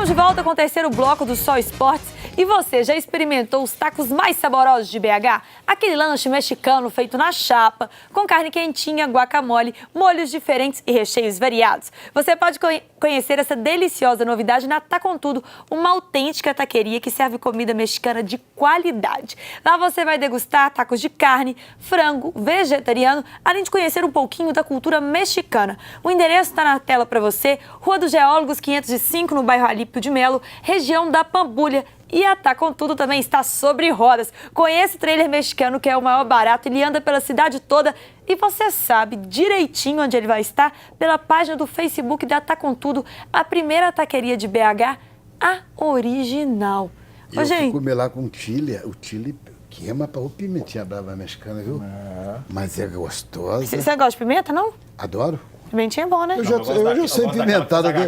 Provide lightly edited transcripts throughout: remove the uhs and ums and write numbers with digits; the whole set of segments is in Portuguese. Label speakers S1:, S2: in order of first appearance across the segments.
S1: Estamos de volta com o terceiro bloco do Sol Esportes. E você já experimentou os tacos mais saborosos de BH? Aquele lanche mexicano feito na chapa, com carne quentinha, guacamole, molhos diferentes e recheios variados. Você pode conhecer essa deliciosa novidade na Tá Com Tudo, uma autêntica taqueria que serve comida mexicana de qualidade. Lá você vai degustar tacos de carne, frango, vegetariano, além de conhecer um pouquinho da cultura mexicana. O endereço está na tela para você, Rua dos Geólogos 505, no bairro Alípio de Melo, região da Pampulha. E a Tá Com Tudo também está sobre rodas. Conheça o trailer mexicano, que é o maior barato. Ele anda pela cidade toda e você sabe direitinho onde ele vai estar pela página do Facebook da Tá Com Tudo, a primeira taqueria de BH, a original.
S2: Eu fui comer lá com o chile queima para o pimentinha brava mexicana, viu? Mas é gostosa.
S1: Você gosta de pimenta, não?
S2: Adoro.
S1: Pimentinha é bom, né?
S2: Eu já sei pimentado aqui.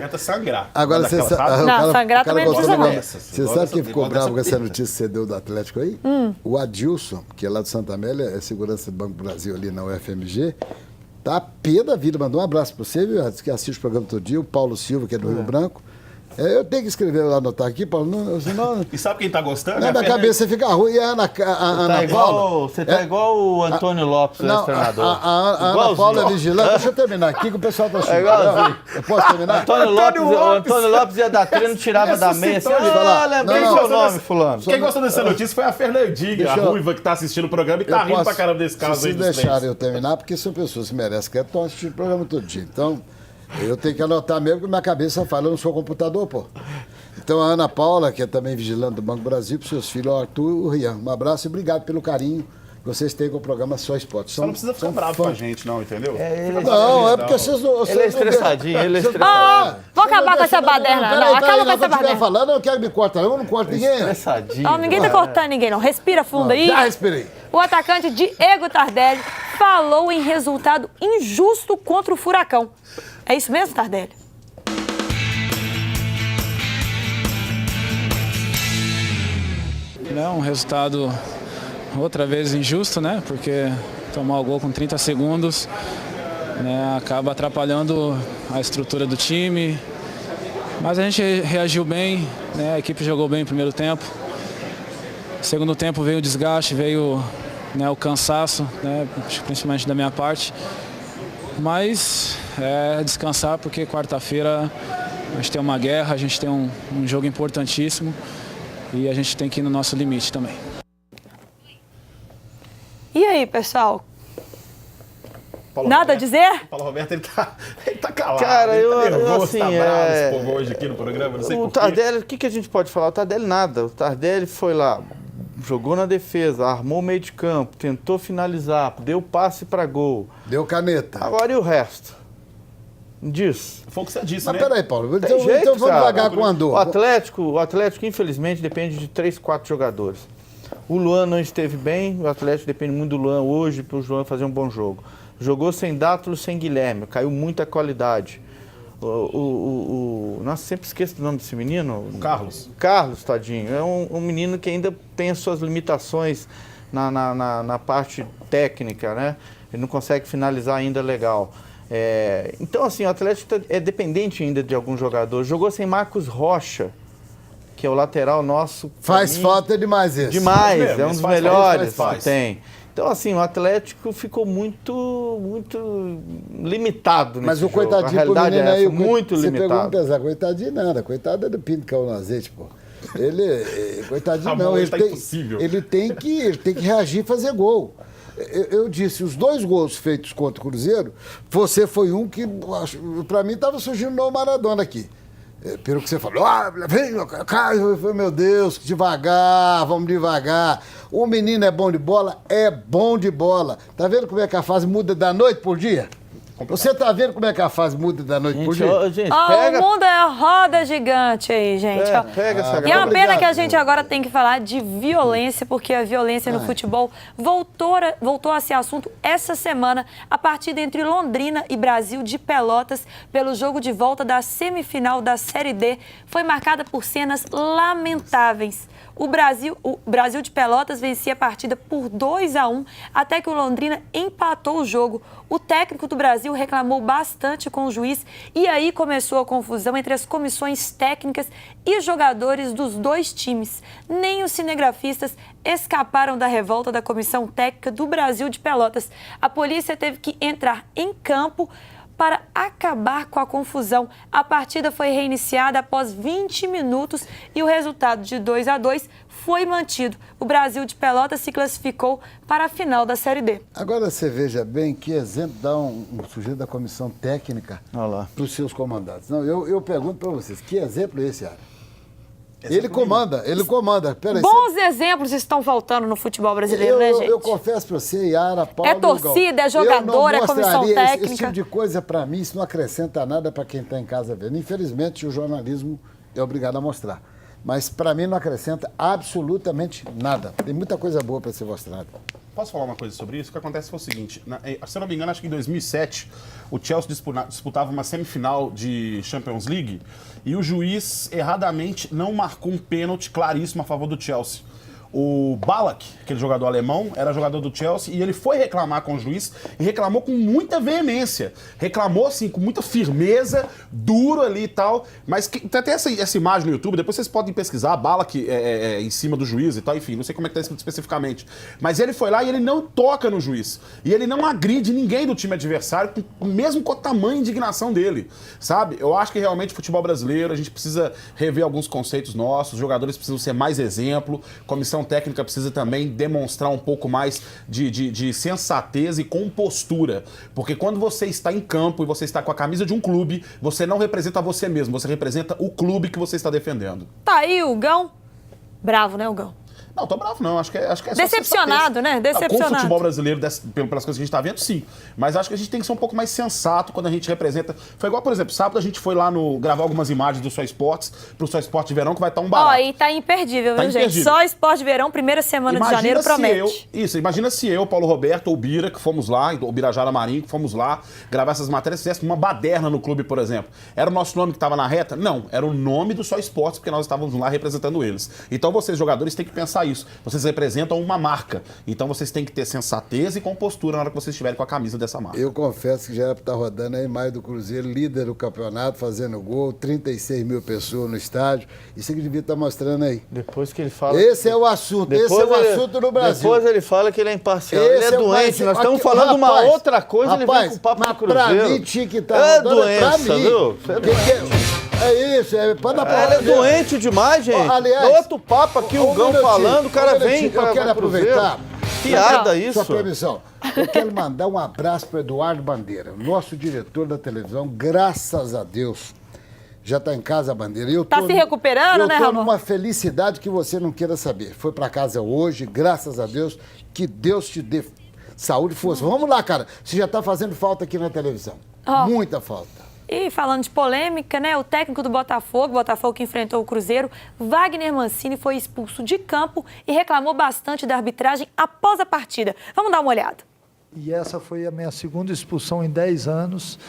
S2: Agora você sabe.
S1: Não, sangrar também não precisa não.
S2: Você sabe quem ficou bravo com essa notícia que você deu do Atlético aí? O Adilson, que é lá do Santa Amélia, é segurança do Banco do Brasil ali na UFMG, tá pé da vida. Mandou um abraço para você, viu? Que assiste o programa todo dia. O Paulo Silva, que é do Rio Branco. Eu tenho que escrever lá, anotar aqui, Paulo. Senão,
S3: e sabe quem tá gostando?
S2: Na minha cabeça fica ruim. E a Ana Paula.
S4: Você tá igual o Antônio Lopes, o ex-treinador.
S2: A Ana Paula é vigilante. Deixa eu terminar aqui, que o pessoal tá assistindo. Eu posso terminar?
S4: O Antônio Lopes ia dar treino, tirava da meia. Assim, lembrei seu nome, fulano.
S3: Quem gostou dessa notícia foi a Fernandinha, a ruiva que tá assistindo o programa e tá rindo pra caramba desse caso aí.
S2: Se deixarem eu terminar, porque são pessoas que merecem que estão assistindo o programa todo dia. Então, eu tenho que anotar mesmo, que minha cabeça fala, eu não sou computador, pô. Então, a Ana Paula, que é também vigilante do Banco do Brasil, para os seus filhos, o Arthur e o Rian. Um abraço e obrigado pelo carinho que vocês têm com o programa Só Esporte.
S3: Só não precisa ficar bravo com a gente, não, entendeu?
S2: Não, é porque vocês não...
S4: Ele é estressadinho, ele é estressadinho.
S1: Vou acabar com essa baderna. Não, acaba com essa baderna.
S2: Falando, eu quero me cortar, eu não corto ninguém.
S4: Estressadinho.
S1: Não, ninguém tá cortando ninguém, não. Respira fundo aí.
S2: Já respirei.
S1: O atacante Diego Tardelli falou em resultado injusto contra o Furacão. É isso mesmo, Tardelli?
S5: É um resultado outra vez injusto, né? Porque tomar o gol com 30 segundos, né, acaba atrapalhando a estrutura do time. Mas a gente reagiu bem, né? A equipe jogou bem no primeiro tempo. Segundo tempo veio o desgaste, veio, né, o cansaço, né, principalmente da minha parte. Mas é descansar, porque quarta-feira a gente tem uma guerra, a gente tem um jogo importantíssimo e a gente tem que ir no nosso limite também.
S1: E aí, pessoal?
S3: Paulo
S1: Nada
S3: Roberto,
S1: a dizer?
S3: O Paulo Roberto, ele tá calado.
S4: Cara,
S3: ele tá nervoso,
S4: assim,
S3: tá bravo esse povo hoje aqui no programa, não sei por quê.
S4: O Tardelli, o que a gente pode falar? O Tardelli nada. O Tardelli foi lá, jogou na defesa, armou o meio de campo, tentou finalizar, deu passe para gol.
S2: Deu caneta.
S4: Agora e o resto? Diz.
S3: Foi o que você disse,
S2: Mas
S3: né?
S2: peraí, Paulo,
S4: Tem jeito,
S2: então vamos
S4: cara.
S2: devagar com o Andor.
S4: O Atlético, infelizmente, depende de 3, 4 jogadores. O Luan não esteve bem, o Atlético depende muito do Luan hoje para o Luan fazer um bom jogo. Jogou sem Dátulo, sem Guilherme, caiu muita qualidade. Nossa, sempre esqueço do nome desse menino.
S3: Carlos.
S4: Carlos, tadinho. É um menino que ainda tem as suas limitações na parte técnica, né? Ele não consegue finalizar ainda legal. Então, assim, o Atlético é dependente ainda de alguns jogadores. Jogou sem Marcos Rocha, que é o lateral nosso.
S2: Faz falta demais esse.
S4: Demais, é um dos melhores
S3: faz.
S4: que tem. Então, assim, o Atlético ficou muito limitado nesse
S2: Mas o
S4: jogo.
S2: coitadinho
S4: A realidade
S2: pro menino
S4: é
S2: aí,
S4: essa, muito
S2: você pegou um
S4: limitado.
S2: pesar, coitadinho nada, coitado é do pinto que caiu no azeite, pô. Coitadinho
S3: Ramon,
S2: não,
S3: ele tá impossível.
S2: ele tem que reagir e fazer gol. Eu disse, os 2 gols feitos contra o Cruzeiro, você foi um que, pra mim, tava surgindo um novo Maradona aqui. Pelo que você falou, vem, Caio, meu Deus, devagar, vamos devagar. O menino é bom de bola? É bom de bola. Tá vendo como é que a fase muda da noite por dia? Você tá vendo como é que a fase muda da noite por dia?
S4: Pega...
S1: O mundo é roda gigante aí, gente.
S4: Pega essa
S1: E é uma pena
S2: obrigado.
S1: que a gente agora tem que falar de violência, porque a violência no futebol voltou a ser assunto essa semana, a partida entre Londrina e Brasil de Pelotas, pelo jogo de volta da semifinal da Série D, foi marcada por cenas lamentáveis. O Brasil de Pelotas vencia a partida por 2-1, até que o Londrina empatou o jogo. O técnico do Brasil Brasil reclamou bastante com o juiz e aí começou a confusão entre as comissões técnicas e jogadores dos dois times. Nem os cinegrafistas escaparam da revolta da Comissão Técnica do Brasil de Pelotas. A polícia teve que entrar em campo para acabar com a confusão. A partida foi reiniciada após 20 minutos e o resultado de 2-2 foi mantido. O Brasil de Pelotas se classificou para a final da Série D.
S2: Agora você veja bem que exemplo dá um sujeito da comissão técnica para os seus comandantes. Não, eu pergunto para vocês, que exemplo é esse, Ara? Ele comanda. Peraí,
S1: Bons exemplos estão faltando no futebol brasileiro, né, gente?
S2: Eu confesso para você, Yara, Paulo...
S1: É torcida, é jogador, é comissão técnica.
S2: Esse tipo de coisa, para mim, isso não acrescenta nada para quem está em casa vendo. Infelizmente, o jornalismo é obrigado a mostrar. Mas, para mim, não acrescenta absolutamente nada. Tem muita coisa boa para ser mostrada.
S3: Posso falar uma coisa sobre isso? O que acontece foi o seguinte, se eu não me engano, acho que em 2007, o Chelsea disputava uma semifinal de Champions League e o juiz, erradamente, não marcou um pênalti claríssimo a favor do Chelsea. O Ballack, aquele jogador alemão, era jogador do Chelsea e ele foi reclamar com o juiz e reclamou com muita veemência. Reclamou, assim, com muita firmeza, duro ali e tal. Mas tem até essa imagem no YouTube, depois vocês podem pesquisar, Ballack em cima do juiz e tal, enfim, não sei como é que tá escrito especificamente. Mas ele foi lá e ele não toca no juiz. E ele não agride ninguém do time adversário, mesmo com a tamanha indignação dele, sabe? Eu acho que realmente o futebol brasileiro, a gente precisa rever alguns conceitos nossos, os jogadores precisam ser mais exemplo, comissão técnica precisa também demonstrar um pouco mais de sensatez e compostura. Porque quando você está em campo e você está com a camisa de um clube, você não representa você mesmo, você representa o clube que você está defendendo.
S1: Tá aí o Gão. Bravo, né, o Gão?
S3: Não, tô bravo não, acho que é só
S1: decepcionado, né? Decepcionado.
S3: Com o futebol brasileiro, pelas coisas que a gente tá vendo, sim. Mas acho que a gente tem que ser um pouco mais sensato quando a gente representa. Foi igual, por exemplo, sábado a gente foi lá gravar algumas imagens do Só Esportes, pro Só Esporte de Verão, que vai estar um barato.
S1: Ó, e tá imperdível, viu, gente? Só Esporte de Verão, primeira semana de janeiro, promete.
S3: Imagina se eu, Paulo Roberto ou Bira, que fomos lá, o Birajara Marinho, que fomos lá gravar essas matérias, fizéssemos uma baderna no clube, por exemplo. Era o nosso nome que tava na reta? Não, era o nome do Só Esportes, porque nós estávamos lá representando eles. Então vocês, jogadores, têm que pensar isso. Vocês representam uma marca. Então vocês têm que ter sensatez e compostura na hora que vocês estiverem com a camisa dessa marca.
S2: Eu confesso que já está rodando a imagem do Cruzeiro, líder do campeonato, fazendo gol, 36 mil pessoas no estádio. Isso que devia estar mostrando aí.
S4: Depois que ele fala...
S2: Esse é o assunto, assunto no Brasil.
S4: Depois ele fala que ele é imparcial, ele é doente. Nós estamos falando de uma outra coisa, ele vem com o papo do Cruzeiro.
S2: Pra mim tinha que estar rodando,
S4: doença, viu?
S2: É isso, para
S4: Ele é doente demais, gente.
S2: Aliás,
S4: outro papo aqui, o Gão falando, o cara vem...
S2: Eu quero aproveitar.
S4: Piada isso.
S2: Sua permissão. Eu quero mandar um abraço para Eduardo Bandeira, nosso diretor da televisão, graças a Deus. Já está em casa, Bandeira.
S1: Está se recuperando, né, Ramon?
S2: Eu estou numa felicidade que você não queira saber. Foi para casa hoje, graças a Deus. Que Deus te dê saúde e força. Vamos lá, cara. Você já está fazendo falta aqui na televisão. Muita falta.
S1: E falando de polêmica, né? O técnico do Botafogo que enfrentou o Cruzeiro, Wagner Mancini, foi expulso de campo e reclamou bastante da arbitragem após a partida. Vamos dar uma olhada.
S6: E essa foi a minha segunda expulsão em 10 anos.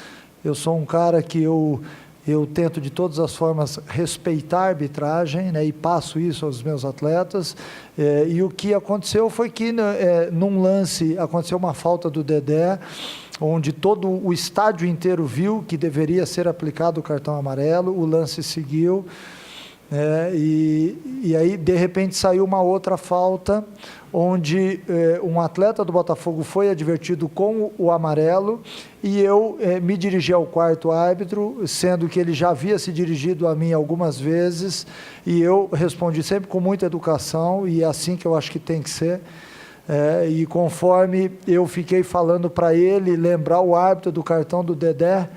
S6: Eu sou um cara que eu tento de todas as formas respeitar a arbitragem, né, e passo isso aos meus atletas. E o que aconteceu foi que, num lance, aconteceu uma falta do Dedé, onde todo o estádio inteiro viu que deveria ser aplicado o cartão amarelo, o lance seguiu, e aí, de repente, saiu uma outra falta, onde um atleta do Botafogo foi advertido com o amarelo, e eu me dirigi ao quarto árbitro, sendo que ele já havia se dirigido a mim algumas vezes, e eu respondi sempre com muita educação, e é assim que eu acho que tem que ser. E conforme eu fiquei falando para ele lembrar o árbitro do cartão do Dedé,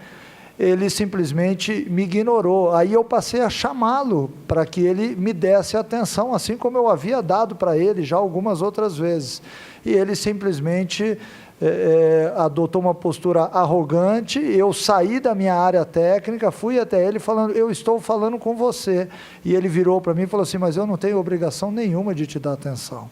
S6: ele simplesmente me ignorou. Aí eu passei a chamá-lo para que ele me desse atenção, assim como eu havia dado para ele já algumas outras vezes. E ele simplesmente adotou uma postura arrogante. Eu saí da minha área técnica, fui até ele falando, eu estou falando com você. E ele virou para mim e falou assim, mas eu não tenho obrigação nenhuma de te dar atenção.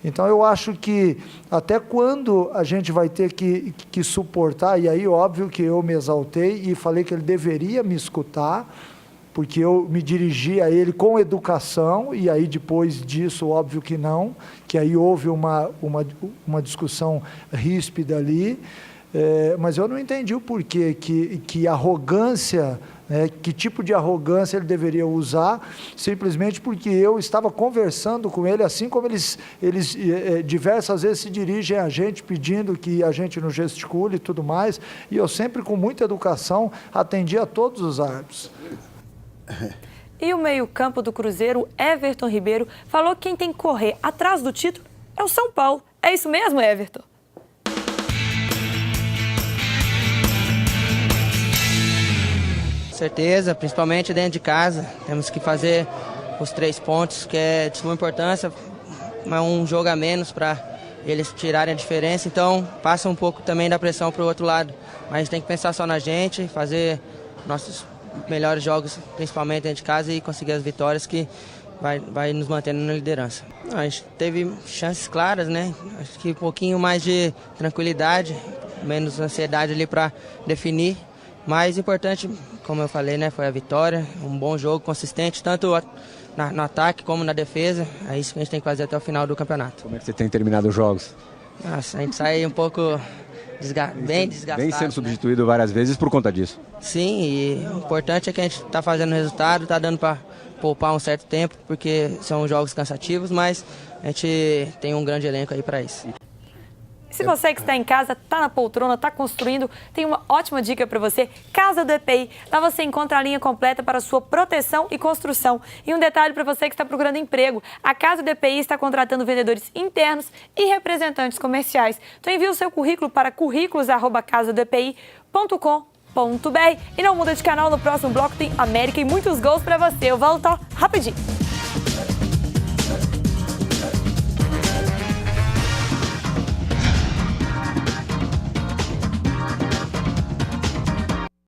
S6: Então, eu acho que até quando a gente vai ter que suportar, e aí, óbvio que eu me exaltei e falei que ele deveria me escutar, porque eu me dirigi a ele com educação, e aí, depois disso, óbvio que não, que aí houve uma discussão ríspida ali, Mas eu não entendi o porquê que arrogância, que tipo de arrogância ele deveria usar, simplesmente porque eu estava conversando com ele, assim como eles diversas vezes se dirigem a gente pedindo que a gente não gesticule e tudo mais, e eu sempre com muita educação atendi a todos os árbitros.
S1: E o meio-campo do Cruzeiro, Everton Ribeiro, falou que quem tem que correr atrás do título é o São Paulo. É isso mesmo, Everton?
S7: Certeza, principalmente dentro de casa. Temos que fazer os 3 pontos, que é de suma importância, mas um jogo a menos para eles tirarem a diferença. Então, passa um pouco também da pressão para o outro lado. Mas a gente tem que pensar só na gente, fazer nossos melhores jogos, principalmente dentro de casa, e conseguir as vitórias que vai nos mantendo na liderança. A gente teve chances claras, né? Acho que um pouquinho mais de tranquilidade, menos ansiedade ali para definir. Mais importante, como eu falei, né, foi a vitória, um bom jogo consistente, tanto no ataque como na defesa. É isso que a gente tem que fazer até o final do campeonato.
S8: Como é que você tem terminado os jogos?
S7: Nossa, a gente sai um pouco bem desgastado.
S8: Vem sendo substituído várias vezes por conta disso.
S7: Sim, e o importante é que a gente está fazendo resultado, está dando para poupar um certo tempo, porque são jogos cansativos, mas a gente tem um grande elenco aí para isso.
S1: Se você que está em casa, está na poltrona, está construindo, tem uma ótima dica para você, Casa do EPI. Lá você encontra a linha completa para sua proteção e construção. E um detalhe para você que está procurando emprego, a Casa do EPI está contratando vendedores internos e representantes comerciais. Então envie o seu currículo para currículos@casadoepi.com.br. E não muda de canal, no próximo bloco tem América e muitos gols para você. Eu volto rapidinho.